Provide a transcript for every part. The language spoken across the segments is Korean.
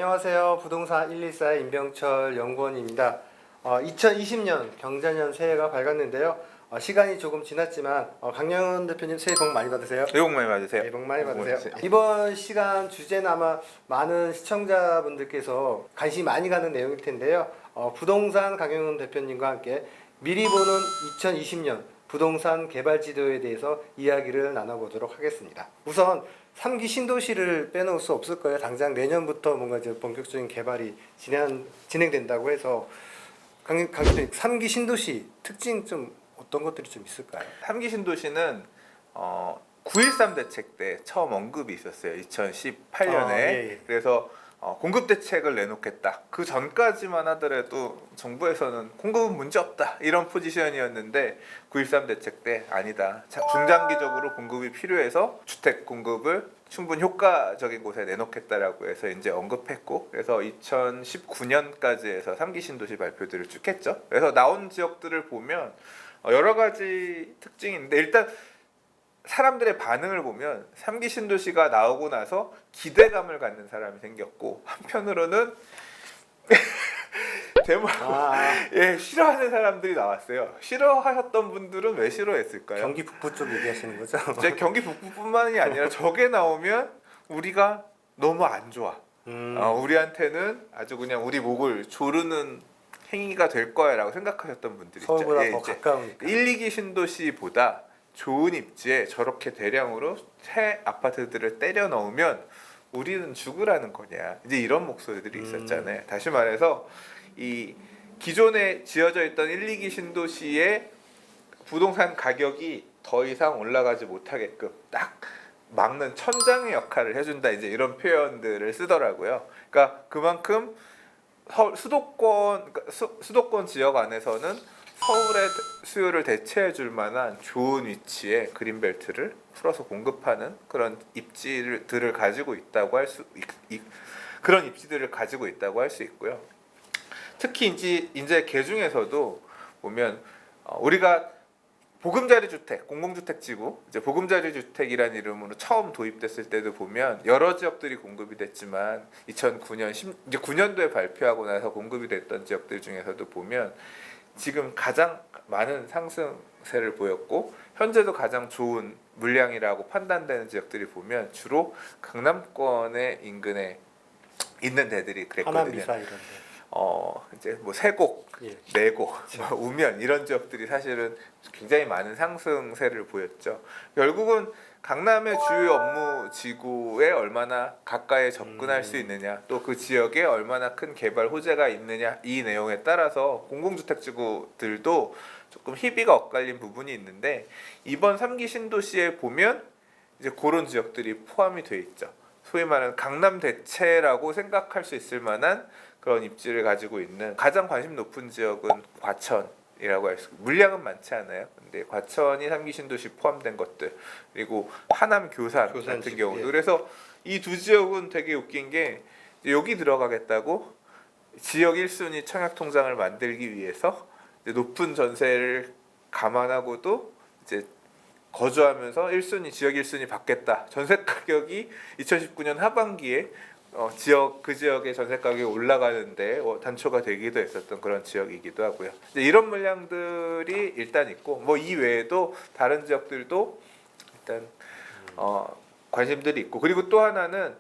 안녕하세요. 부동산 114의 임병철 연구원입니다. 2020년 경자년 새해가 밝았는데요. 시간이 조금 지났지만 강영은 대표님 새해 복 많이 받으세요. 새해 복 많이 받으세요. 새해 복 많이 받으세요. 받으세요. 이번 시간 주제는 아마 많은 시청자분들께서 관심이 많이 가는 내용일 텐데요. 부동산 강영은 대표님과 함께 미리 보는 2020년 부동산 개발 지도에 대해서 이야기를 나눠보도록 하겠습니다. 우선 3기 신도시를 빼놓을 수 없을 거예요. 당장 내년부터 뭔가 이제 본격적인 개발이 진행된다고 해서 강대표님 3기 신도시 특징 좀 어떤 것들이 좀 있을까요? 3기 신도시는 9.13 대책 때 처음 언급이 있었어요. 2018년에. 예. 그래서 공급 대책을 내놓겠다. 그 전까지만 하더라도 정부에서는 공급은 문제 없다 이런 포지션이었는데 9.13 대책 때 아니다. 중장기적으로 공급이 필요해서 주택 공급을 충분 효과적인 곳에 내놓겠다라고 해서 이제 언급했고, 그래서 2019년까지 해서 3기 신도시 발표들을 쭉 했죠. 그래서 나온 지역들을 보면 여러 가지 특징이 있는데, 일단 사람들의 반응을 보면 3기 신도시가 나오고 나서 기대감을 갖는 사람이 생겼고, 한편으로는 싫어하는 사람들이 나왔어요. 싫어하셨던 분들은 왜 싫어했을까요? 경기 북부 쪽 얘기하시는 거죠? 제 경기 북부뿐만이 아니라 저게 나오면 우리가 너무 안 좋아. 우리한테는 아주 그냥 우리 목을 조르는 행위가 될 거야라고 생각하셨던 분들이 있죠. 서울보다 더 가까우니까. 1, 2기 신도시보다 좋은 입지에 저렇게 대량으로 새 아파트들을 때려 넣으면 우리는 죽으라는 거냐, 이제 이런 목소리들이 있었잖아요. 다시 말해서 이 기존에 지어져 있던 1, 2기 신도시의 부동산 가격이 더 이상 올라가지 못하게끔 딱 막는 천장의 역할을 해준다, 이제 이런 표현들을 쓰더라고요. 그러니까 그만큼 수도권 지역 안에서는 서울의 수요를 대체해 줄 만한 좋은 위치에 그린벨트를 풀어서 공급하는 그런 입지들을 가지고 있다고 그런 입지들을 가지고 있다고 할 수 있고요. 특히 이제 개중에서도 보면 우리가 보금자리 주택, 공공주택 지구, 이제 보금자리 주택이라는 이름으로 처음 도입됐을 때도 보면 여러 지역들이 공급이 됐지만 2009년 이제 9년도에 발표하고 나서 공급이 됐던 지역들 중에서도 보면 지금 가장 많은 상승세를 보였고, 현재도 가장 좋은 물량이라고 판단되는 지역들이 보면 주로 강남권의 인근에 있는 데들이 그랬거든요. 하남 미사 이런 데. 이제 뭐 세곡, 예. 내곡, 우면 이런 지역들이 사실은 굉장히 많은 상승세를 보였죠. 결국은 강남의 주요 업무 지구에 얼마나 가까이 접근할 수 있느냐, 또 그 지역에 얼마나 큰 개발 호재가 있느냐, 이 내용에 따라서 공공주택 지구들도 조금 희비가 엇갈린 부분이 있는데, 이번 3기 신도시에 보면 이제 그런 지역들이 포함이 돼 있죠. 소위 말하는 강남 대체라고 생각할 수 있을 만한 그런 입지를 가지고 있는, 가장 관심 높은 지역은 과천이라고 할 수 있고, 물량은 많지 않아요. 근데 과천이 3기 신도시 포함된 것들, 그리고 하남 교산 같은 경우도. 예. 그래서 이 두 지역은 되게 웃긴 게, 여기 들어가겠다고 지역 1순위 청약통장을 만들기 위해서 높은 전세를 감안하고도 이제 거주하면서 지역 1순위 받겠다. 전세 가격이 2019년 하반기에 그 지역의 전세 가격이 올라가는데 단초가 되기도 했었던 그런 지역이기도 하고요. 이런 물량들이 일단 있고, 뭐 이 외에도 다른 지역들도 일단 관심들이 있고, 그리고 또 하나는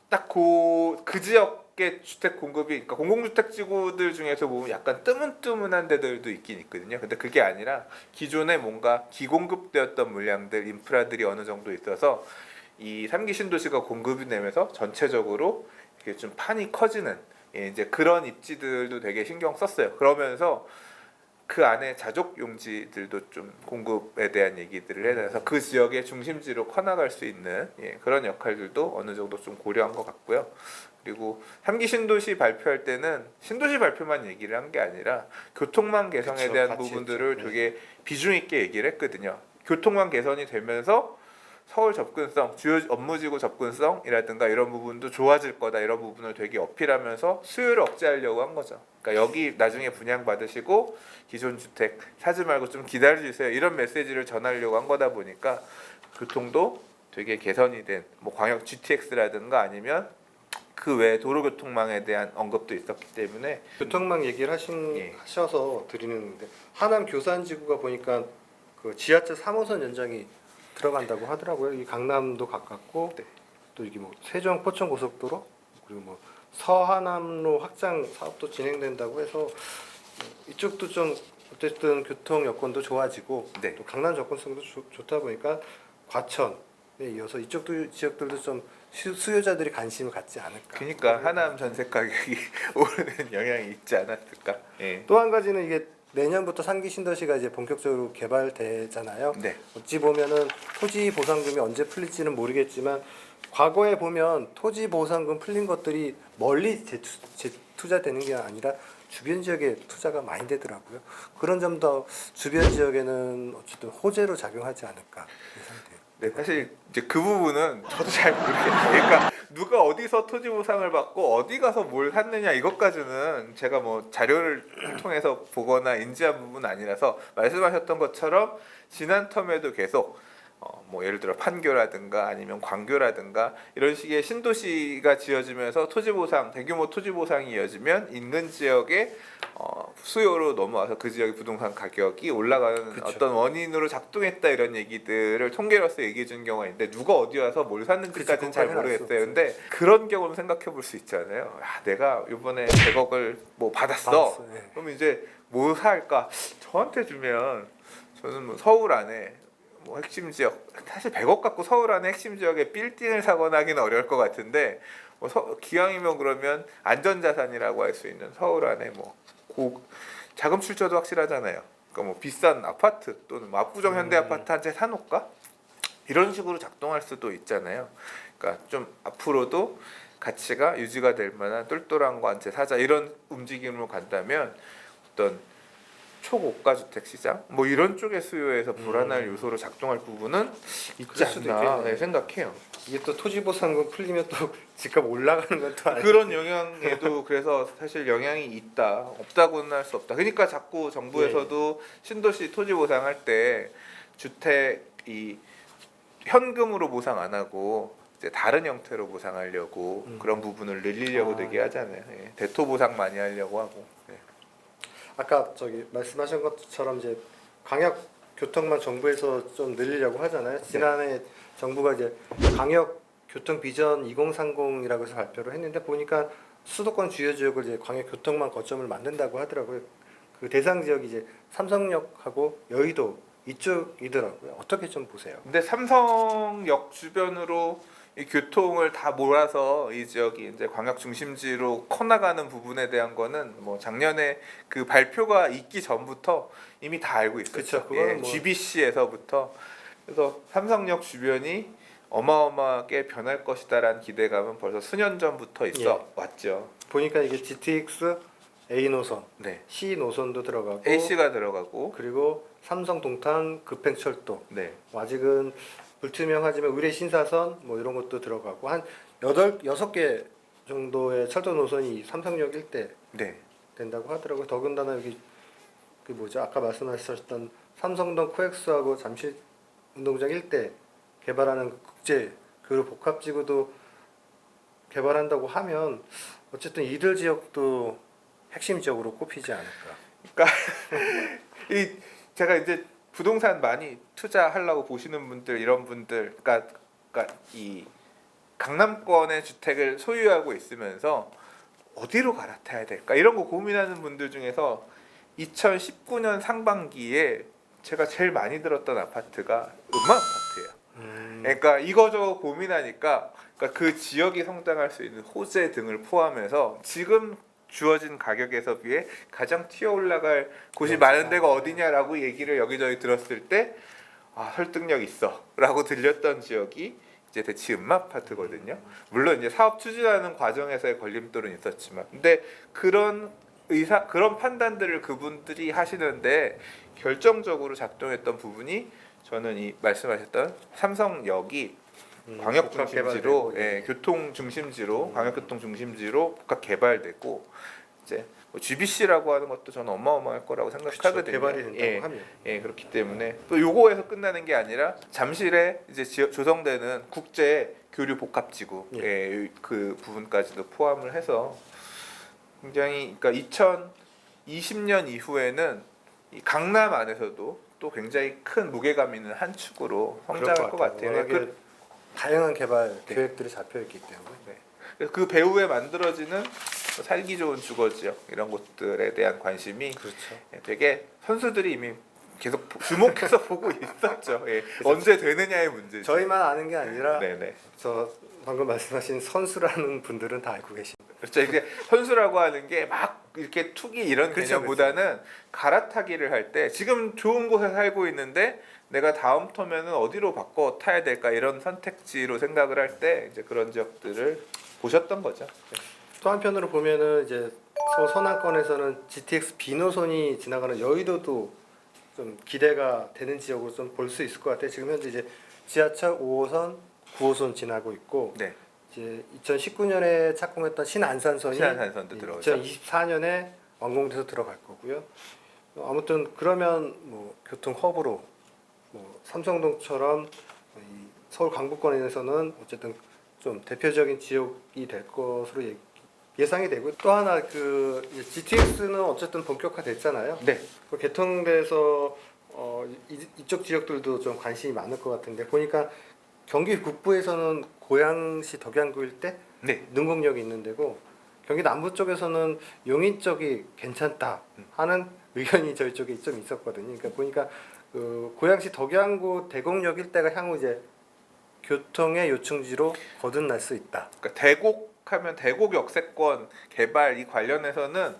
딱 그 지역의 주택 공급이, 그러니까 공공주택 지구들 중에서 보면 약간 뜨문뜨문한 데들도 있긴 있거든요. 근데 그게 아니라 기존에 뭔가 기공급되었던 물량들, 인프라들이 어느 정도 있어서 이 3기 신도시가 공급이 되면서 전체적으로 이렇게 좀 판이 커지는, 이제 그런 입지들도 되게 신경 썼어요. 그러면서 그 안에 자족 용지들도 좀 공급에 대한 얘기들을 해서 그 지역의 중심지로 커나갈 수 있는 그런 역할들도 어느 정도 좀 고려한 것 같고요. 그리고 3기 신도시 발표할 때는 신도시 발표만 얘기를 한 게 아니라 교통망 개선에 대한 부분들을 되게 비중 있게 얘기를 했거든요. 교통망 개선이 되면서 서울 접근성, 주요 업무지구 접근성이라든가 이런 부분도 좋아질 거다, 이런 부분을 되게 어필하면서 수요를 억제하려고 한 거죠. 그러니까 여기 나중에 분양 받으시고 기존 주택 사지 말고 좀 기다려주세요, 이런 메시지를 전하려고 한 거다 보니까 교통도 되게 개선이 된, 뭐 광역 GTX라든가 아니면 그 외 도로교통망에 대한 언급도 있었기 때문에 교통망 얘기를 예. 하셔서 드리는데 하남 교산지구가 보니까 그 지하철 3호선 연장이 들어간다고 하더라고요. 이 강남도 가깝고 네. 또 이게 뭐 세종 포천 고속도로 그리고 뭐 서하남로 확장 사업도 진행된다고 해서 이쪽도 좀 어쨌든 교통 여건도 좋아지고 네. 또 강남 접근성도 좋다 보니까 과천에 이어서 이쪽도 지역들도 좀 수요자들이 관심을 갖지 않을까. 그러니까 하남 전세 가격이 오르는 영향이 있지 않았을까? 예. 또 한 가지는 이게 내년부터 상기 신도시가 이제 본격적으로 개발되잖아요. 네. 어찌 보면은 토지 보상금이 언제 풀릴지는 모르겠지만 과거에 보면 토지 보상금 풀린 것들이 멀리 재투자되는 게 아니라 주변 지역에 투자가 많이 되더라고요. 그런 점도 주변 지역에는 어쨌든 호재로 작용하지 않을까 예상돼요. 네, 사실 이제 그 부분은 저도 잘 모르겠어요. 그러니까 누가 어디서 토지 보상을 받고 어디 가서 뭘 샀느냐 이것까지는 제가 뭐 자료를 통해서 보거나 인지한 부분은 아니라서 말씀하셨던 것처럼 지난 텀에도 계속 뭐 예를 들어 판교라든가 아니면 광교라든가 이런 식의 신도시가 지어지면서 토지 보상 대규모 토지 보상이 이어지면 인근 지역에 수요로 넘어와서 그 지역의 부동산 가격이 올라가는 그쵸. 어떤 원인으로 작동했다 이런 얘기들을 통계로서 얘기해 준 경우가 있는데 누가 어디 와서 뭘 샀는지까지는 그쵸, 잘 그건 알수 모르겠어요. 근데 그런 경우는 생각해 볼 수 있잖아요. 야, 내가 이번에 100억을 뭐 받았어. 예. 그럼 이제 뭐 살까? 저한테 주면 저는 뭐 서울 안에 뭐 핵심 지역 사실 100억 갖고 서울 안에 핵심 지역에 빌딩을 사거나 하기는 어려울 것 같은데 뭐 기왕이면 그러면 안전자산이라고 할 수 있는 서울 안에 뭐 자금 출처도 확실하잖아요. 그러니까 뭐 비싼 아파트 또는 뭐 압구정 현대 아파트 한 채 사놓을까? 이런 식으로 작동할 수도 있잖아요. 그러니까 좀 앞으로도 가치가 유지가 될 만한 똘똘한 거 한 채 사자 이런 움직임으로 간다면 어떤 초고가 주택 시장 뭐 이런 쪽의 수요에서 불안할 요소로 작동할 부분은 있지 그럴 수도 않나 있겠네요. 생각해요. 이게 또 토지 보상금 풀리면 또 집값 올라가는 건 또 그런 영향에도 그래서 사실 영향이 있다 없다고는 할 수 없다. 그러니까 자꾸 정부에서도 신도시 토지 보상할 때 주택이 현금으로 보상 안 하고 이제 다른 형태로 보상하려고 그런 부분을 늘리려고 되게 하잖아요. 예. 대토 보상 많이 하려고 하고. 예. 아까 저기 말씀하신 것처럼 이제 광역 교통망 정부에서 좀 늘리려고 하잖아요. 지난해 정부가 이제 광역 교통 비전 2030이라고 해서 발표를 했는데 보니까 수도권 주요 지역을 이제 광역 교통망 거점을 만든다고 하더라고요. 그 대상 지역이 이제 삼성역하고 여의도 이쪽이더라고요. 어떻게 좀 보세요? 근데 삼성역 주변으로 이 교통을 다 몰아서 이 지역이 이제 광역 중심지로 커나가는 부분에 대한 거는 뭐 작년에 그 발표가 있기 전부터 이미 다 알고 있었죠. 그쵸, 그거는 뭐- GBC에서부터 그래서 삼성역 주변이 어마어마하게 변할 것이다라는 기대감은 벌써 수년 전부터 있어 왔죠. 보니까 이게 GTX A 노선, 네, C 노선도 들어가고 AC가 들어가고, 그리고 삼성 동탄 급행철도 네, 아직은 불투명하지만 의뢰 신사선 뭐 이런 것도 들어가고 한 6개 정도의 철도 노선이 삼성역 일대 네, 된다고 하더라고요. 더군다나 여기 그 뭐죠? 아까 말씀하셨던 삼성동 코엑스하고 잠실 운동장 일대 개발하는 국제 그 복합지구도 개발한다고 하면 어쨌든 이들 지역도 핵심 지역으로 꼽히지 않을까. 이 제가 이제 부동산 많이 투자하려고 보시는 분들 이런 분들 그러니까 이 강남권의 주택을 소유하고 있으면서 어디로 갈아타야 될까 이런 거 고민하는 분들 중에서 2019년 상반기에 제가 제일 많이 들었던 아파트가 음마 아파트예요. 그러니까 이거저거 고민하니까 그러니까 그 지역이 성장할 수 있는 호재 등을 포함해서 지금 주어진 가격에서 비해 가장 튀어 올라갈 곳이 많은 데가 어디냐라고 얘기를 여기저기 들었을 때 설득력 있어라고 들렸던 지역이 이제 대치 음마아파트거든요. 물론 이제 사업 추진하는 과정에서의 걸림돌은 있었지만, 근데 그런 판단들을 그분들이 하시는데 결정적으로 작동했던 부분이 저는 이 말씀하셨던 삼성역이 광역 중심지로, 교통 중심지로, 광역교통 중심지로 복합 개발되고 이제 뭐 GBC라고 하는 것도 저는 어마어마할 거라고 생각하거든요. 개발이 된다고 예. 하면. 예, 그렇기 때문에 또 요거에서 끝나는 게 아니라 잠실에 이제 조성되는 국제 교류 복합지구 예, 그 부분까지도 포함을 해서 굉장히 그러니까 2020년 이후에는 이 강남 안에서도 또 굉장히 큰 무게감 있는 한 축으로 성장할 것 같아요. 워낙에 다양한 개발 계획들이 잡혀 있기 때문에. 그래서 그 배후에 만들어지는 살기 좋은 주거 지역 이런 곳들에 대한 관심이 그렇죠. 되게 선수들이 이미 계속 주목해서 보고 있었죠. 예. 언제 되느냐의 문제죠. 저희만 아는 게 아니라 네네. 저 방금 말씀하신 선수라는 분들은 다 알고 계십니다. 그렇죠. 이제 선수라고 하는 게 막 이렇게 투기 이런 그렇죠, 개념보다는 갈아타기를 할 때 지금 좋은 곳에 살고 있는데 내가 다음 터면은 어디로 바꿔 타야 될까 이런 선택지로 생각을 할 때 이제 그런 지역들을 보셨던 거죠. 또 한편으로 보면은 이제 서울 서남권에서는 GTX B 노선이 지나가는 여의도도 좀 기대가 되는 지역으로 좀 볼 수 있을 것 같아요. 지금 현재 이제 지하철 5호선, 9호선 지나고 있고 네. 이제 2019년에 착공했던 신안산선이 신안산선도 들어오죠. 2024년에 완공돼서 들어갈 거고요. 아무튼 그러면 뭐 교통 허브로 뭐 삼성동처럼 이 서울 강북권에서는 어쨌든 좀 대표적인 지역이 될 것으로 예상이 되고 또 하나 그 GTX는 어쨌든 본격화됐잖아요. 네. 그 개통돼서 이쪽 지역들도 좀 관심이 많을 것 같은데 보니까 경기 북부에서는 고양시 덕양구 일대 네. 능곡역이 있는 데고 경기 남부 쪽에서는 용인 쪽이 괜찮다 하는 의견이 저희 쪽에 좀 있었거든요. 그러니까 보니까 그 고양시 덕양구 대곡역 일대가 향후 이제 교통의 요충지로 거듭날 수 있다. 그러니까 대곡하면 대곡 역세권 개발 이 관련해서는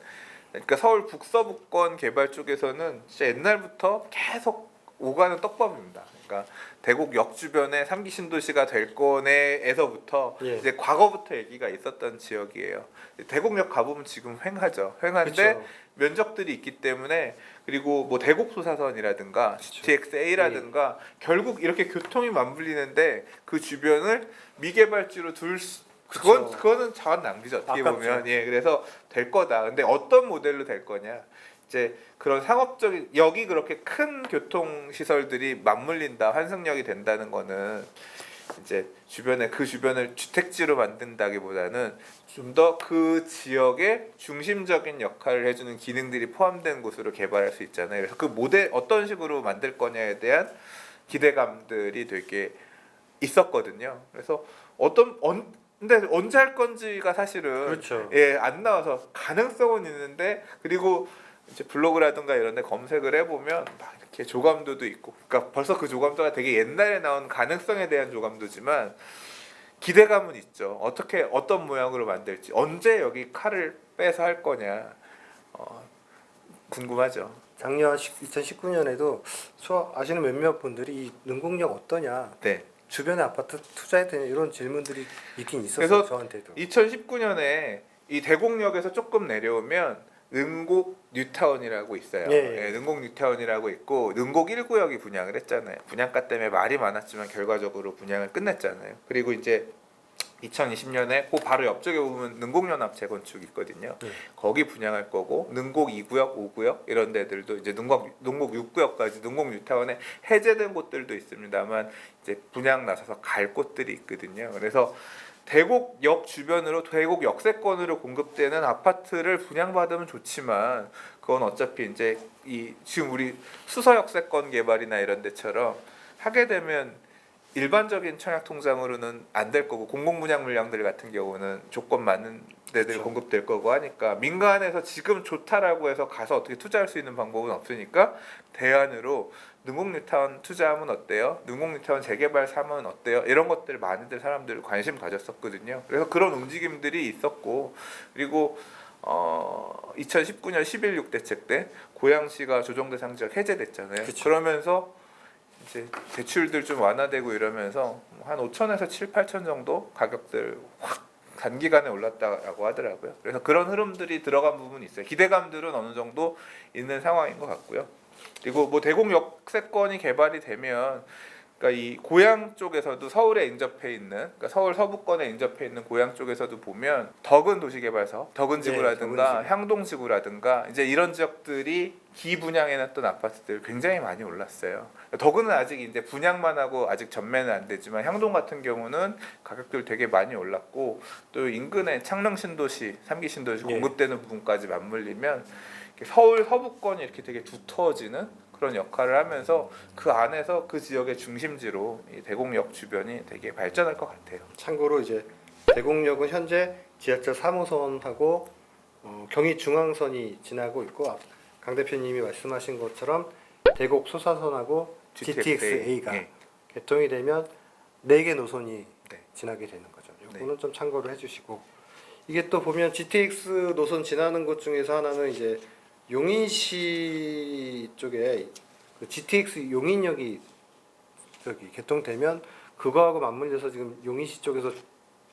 그러니까 서울 북서부권 개발 쪽에서는 진짜 옛날부터 계속 오가는 떡밥입니다. 그러니까 대곡역 주변에 3기 신도시가 될 거네에서부터 예. 이제 과거부터 얘기가 있었던 지역이에요. 대곡역 가보면 지금 횡하죠. 횡한데 그렇죠. 면적들이 있기 때문에 그리고 뭐 대곡 소사선이라든가 GTX-A라든가 결국 이렇게 교통이 맞물리는데 그 주변을 미개발지로 그쵸. 그거는 자원 낭비죠. 어떻게 아깝죠. 보면 예 그래서 될 거다. 근데 어떤 모델로 될 거냐? 이제 그런 상업적인 여기 그렇게 큰 교통 시설들이 맞물린다 환승역이 된다는 거는 이제 그 주변을 주택지로 만든다기보다는 좀 더 그 지역의 중심적인 역할을 해주는 기능들이 포함된 곳으로 개발할 수 있잖아요. 그래서 그 모델 어떤 식으로 만들 거냐에 대한 기대감들이 되게 있었거든요. 그래서 근데 언제 할 건지가 사실은 그렇죠. 안 나와서 가능성은 있는데 그리고 이제 블로그라든가 이런 데 검색을 해보면 막 이렇게 조감도도 있고 그러니까 벌써 그 조감도가 되게 옛날에 나온 가능성에 대한 조감도지만 기대감은 있죠. 어떤 모양으로 만들지 언제 여기 칼을 빼서 할 거냐 궁금하죠. 작년 2019년에도 아시는 몇몇 분들이 이 능곡역 어떠냐 네. 주변에 아파트 투자해야 되냐 이런 질문들이 있긴 있었어요. 그래서 저한테도. 2019년에 이 대곡역에서 조금 내려오면 능곡 뉴타운이라고 있어요. 예. 능곡 뉴타운이라고 있고 능곡 1구역이 분양을 했잖아요. 분양가 때문에 말이 많았지만 결과적으로 분양을 끝냈잖아요. 그리고 이제 2020년에 그 바로 옆쪽에 보면 능곡연합 재건축 있거든요. 거기 분양할 거고 능곡 2구역, 5구역 이런 데들도 이제 능곡 6구역까지 능곡 뉴타운에 해제된 곳들도 있습니다만 이제 분양 나서서 갈 곳들이 있거든요. 그래서 대곡역 주변으로 대곡 역세권으로 공급되는 아파트를 분양받으면 좋지만 그건 어차피 이제 지금 우리 수서 역세권 개발이나 이런 데처럼 하게 되면 일반적인 청약 통장으로는 안 될 거고 공공 분양 물량들 같은 경우는 조건 많은 데들 그렇죠. 공급될 거고 하니까 민간에서 지금 좋다라고 해서 가서 어떻게 투자할 수 있는 방법은 없으니까 대안으로 능곡뉴타운 투자하면 어때요? 능곡뉴타운 재개발 사면 어때요? 이런 것들 많이들 사람들 관심 가졌었거든요. 그래서 그런 움직임들이 있었고 그리고 2019년 11.6 대책 때 고양시가 조정대상 지역 해제됐잖아요. 그쵸. 그러면서 이제 대출들 좀 완화되고 이러면서 한 5천에서 7, 8천 정도 가격들 확 단기간에 올랐다고 하더라고요. 그래서 그런 흐름들이 들어간 부분이 있어요. 기대감들은 어느 정도 있는 상황인 것 같고요. 그리고 뭐 대곡 역세권이 개발이 되면 그러니까 이 고양 쪽에서도 서울에 인접해 있는, 그러니까 서울 서부권에 인접해 있는 고양 쪽에서도 보면 덕은 도시개발사업, 덕은지구라든가 덕은지구. 향동지구라든가 이제 이런 지역들이 기분양해놨던 아파트들 굉장히 많이 올랐어요. 덕은은 아직 이제 분양만 하고 아직 전매는 안 되지만 향동 같은 경우는 가격들 되게 많이 올랐고, 또 인근에 창릉 신도시, 3기 신도시 예. 공급되는 부분까지 맞물리면 이렇게 서울 서부권이 이렇게 되게 두터워지는 그런 역할을 하면서 그 안에서 그 지역의 중심지로 이 대곡역 주변이 되게 발전할 것 같아요. 참고로 이제 대곡역은 현재 지하철 3호선하고 경의중앙선이 지나고 있고, 강 대표님이 말씀하신 것처럼 대곡 소사선하고 GTX-A가 예. 개통이 되면 4개 노선이 네. 지나게 되는 거죠. 네. 이거는 좀 참고를 해주시고, 이게 또 보면 GTX 노선 지나는 곳 중에서 하나는 이제 용인시 쪽에 그 GTX 용인역이 저기 개통되면 그거하고 맞물려서 지금 용인시 쪽에서,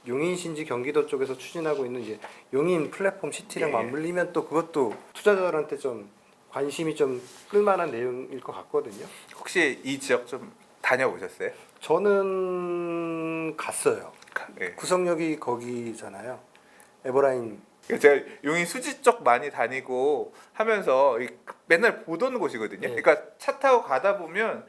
용인시인지 경기도 쪽에서 추진하고 있는 이제 용인 플랫폼 시티랑 예. 맞물리면 또 그것도 투자자들한테 좀 관심이 좀 끌만한 내용일 것 같거든요. 혹시 이 지역 좀 다녀보셨어요? 저는 갔어요. 예. 구성역이 거기잖아요. 에버라인. 제가 용인 수지 쪽 많이 다니고 하면서 맨날 보던 곳이거든요. 네. 그러니까 차 타고 가다 보면,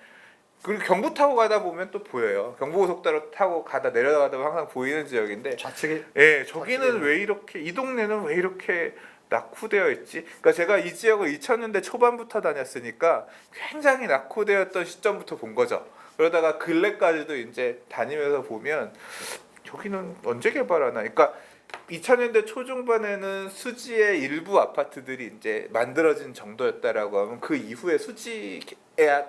그리고 경부 타고 가다 보면 또 보여요. 경부고속도로 타고 가다 내려가다 보면 항상 보이는 지역인데, 좌측에 예, 저기는 좌측에는. 왜 이렇게, 이 동네는 왜 이렇게 낙후되어 있지? 그러니까 제가 이 지역을 2000년대 초반부터 다녔으니까 굉장히 낙후되었던 시점부터 본 거죠. 그러다가 근래까지도 이제 다니면서 보면 저기는 언제 개발하나? 그러니까 2000년대 초중반에는 수지의 일부 아파트들이 이제 만들어진 정도였다라고 하면, 그 이후에 수지의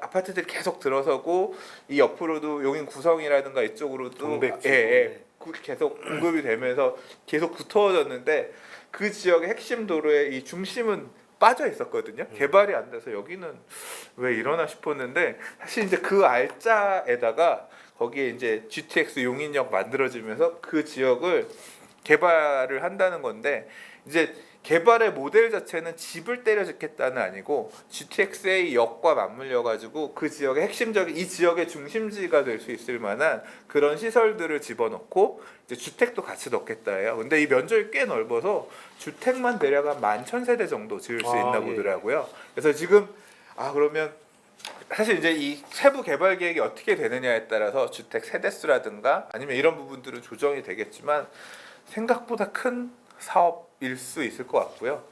아파트들이 계속 들어서고 이 옆으로도 용인 구성이라든가 이쪽으로도 동백 예, 예, 계속 공급이 되면서 계속 두터워졌는데, 그 지역의 핵심 도로의 이 중심은 빠져 있었거든요. 개발이 안 돼서 여기는 왜 이러나 싶었는데, 사실 이제 그 알짜에다가 거기에 이제 GTX 용인역 만들어지면서 그 지역을 개발을 한다는 건데, 이제 개발의 모델 자체는 집을 때려 짓겠다는 아니고 GTX-A 역과 맞물려 가지고 그 지역의 핵심적인, 이 지역의 중심지가 될 수 있을 만한 그런 시설들을 집어넣고 이제 주택도 같이 넣겠다예요. 근데 이 면적이 꽤 넓어서 주택만 대략 한 11,000세대 정도 지을 수 있나 예. 보더라고요. 그래서 지금 그러면 사실 이제 이 세부 개발 계획이 어떻게 되느냐에 따라서 주택 세대수라든가 아니면 이런 부분들은 조정이 되겠지만, 생각보다 큰 사업일 수 있을 것 같고요.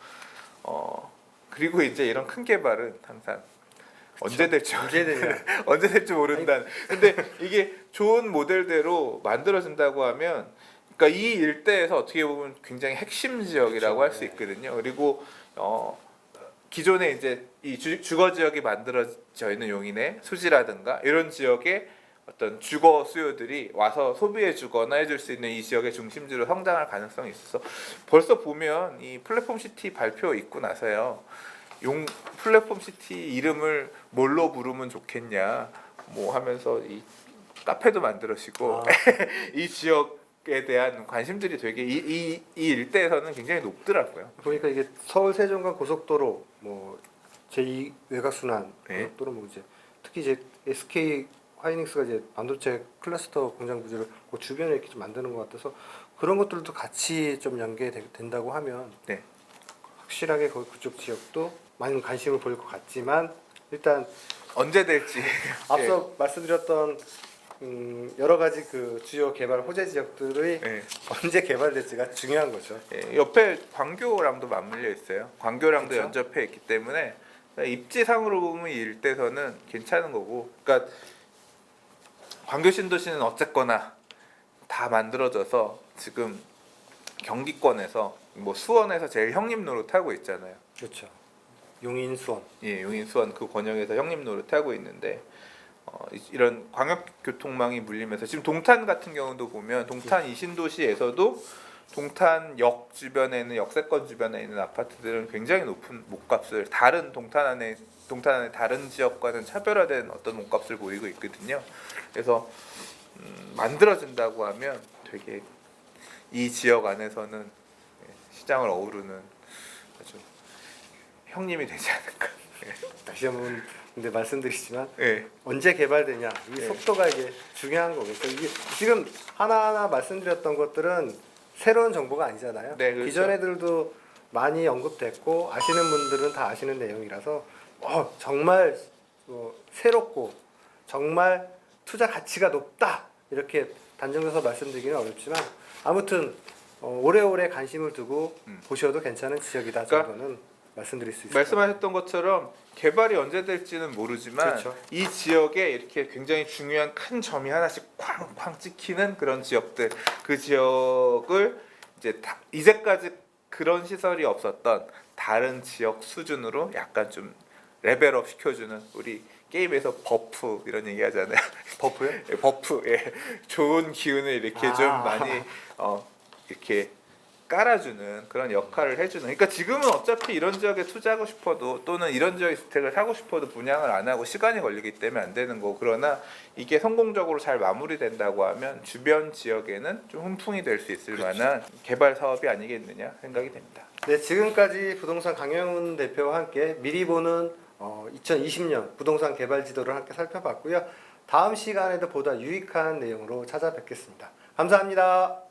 그리고 이제 이런 큰 개발은 항상 언제 될지 언제 되냐. 언제 될지 모른다는. 근데 이게 좋은 모델대로 만들어진다고 하면, 그러니까 이 일대에서 어떻게 보면 굉장히 핵심 지역이라고 할 수 있거든요. 그리고 기존에 이제 이 주거 지역이 만들어져 있는 용인의 수지라든가 이런 지역에 어떤 주거 수요들이 와서 소비해 주거나 해줄 수 있는 이 지역의 중심지로 성장할 가능성이 있어서, 벌써 보면 이 플랫폼 시티 발표 있고 나서요, 용 플랫폼 시티 이름을 뭘로 부르면 좋겠냐 뭐 하면서 이 카페도 만들으시고 이 지역에 대한 관심들이 되게 이 일대에서는 굉장히 높더라고요. 보니까 이게 서울 세종간 고속도로, 뭐 제2 외곽순환 네. 고속도로, 뭐 이제 특히 이제 SK 하이닉스가 이제 반도체 클러스터 공장 부지를 그 주변에 이렇게 좀 만드는 것 같아서, 그런 것들도 같이 좀 연계된다고 하면 네. 확실하게 그쪽 지역도 많은 관심을 보일 것 같지만, 일단 언제 될지 앞서 말씀드렸던 여러 가지 그 주요 개발 호재 지역들이 네. 언제 개발될지가 중요한 거죠. 예, 옆에 광교랑도 맞물려 있어요. 광교랑도 그렇죠? 연접해 있기 때문에 입지상으로 보면 이 일대에서는 괜찮은 거고, 그러니까 광교 신도시는 어쨌거나 다 만들어져서 지금 경기권에서 뭐 수원에서 제일 형님 노릇 하고 있잖아요. 그렇죠. 용인 수원. 예, 용인 수원 그 권역에서 형님 노릇 하고 있는데, 이런 광역교통망이 물리면서 지금 동탄 같은 경우도 보면 동탄 이신도시에서도 동탄역 주변에 있는, 역세권 주변에 있는 아파트들은 굉장히 높은 몸값을, 다른 동탄 안에 다른 지역과는 차별화된 어떤 몸값을 보이고 있거든요. 그래서 만들어진다고 하면 되게 이 지역 안에서는 시장을 어우르는 아주 형님이 되지 않을까. 다시 한번 근데 말씀드리지만 예. 언제 개발되냐 이 네. 속도가 이게 중요한 거겠죠. 이게 지금 하나하나 말씀드렸던 것들은 새로운 정보가 아니잖아요. 네, 그렇죠. 기존 애들도 많이 언급됐고 아시는 분들은 다 아시는 내용이라서 정말 새롭고 정말 투자 가치가 높다 이렇게 단정져서 말씀드리기는 어렵지만 아무튼 오래오래 관심을 두고 보셔도 괜찮은 지역이다 그러니까 정도는 말씀드릴 수 있습니다. 말씀하셨던 것처럼 개발이 언제 될지는 모르지만 그렇죠. 이 지역에 이렇게 굉장히 중요한 큰 점이 하나씩 쾅쾅 찍히는 그런 지역들, 그 지역을 이제 이제까지 그런 시설이 없었던 다른 지역 수준으로 약간 좀 레벨업 시켜주는, 우리 게임에서 버프 이런 얘기 하잖아요. 버프요? 예, 버프, 예, 좋은 기운을 이렇게 좀 아. 많이 이렇게 깔아주는 그런 역할을 해주는. 그러니까 지금은 어차피 이런 지역에 투자하고 싶어도 또는 이런 지역에 주택을 사고 싶어도 분양을 안 하고 시간이 걸리기 때문에 안 되는 거고, 그러나 이게 성공적으로 잘 마무리된다고 하면 주변 지역에는 좀 훈풍이 될 수 있을 만한 개발 사업이 아니겠느냐 생각이 됩니다. 네, 지금까지 부동산 강영훈 대표와 함께 미리 보는 2020년 부동산 개발 지도를 함께 살펴봤고요. 다음 시간에도 보다 유익한 내용으로 찾아뵙겠습니다. 감사합니다.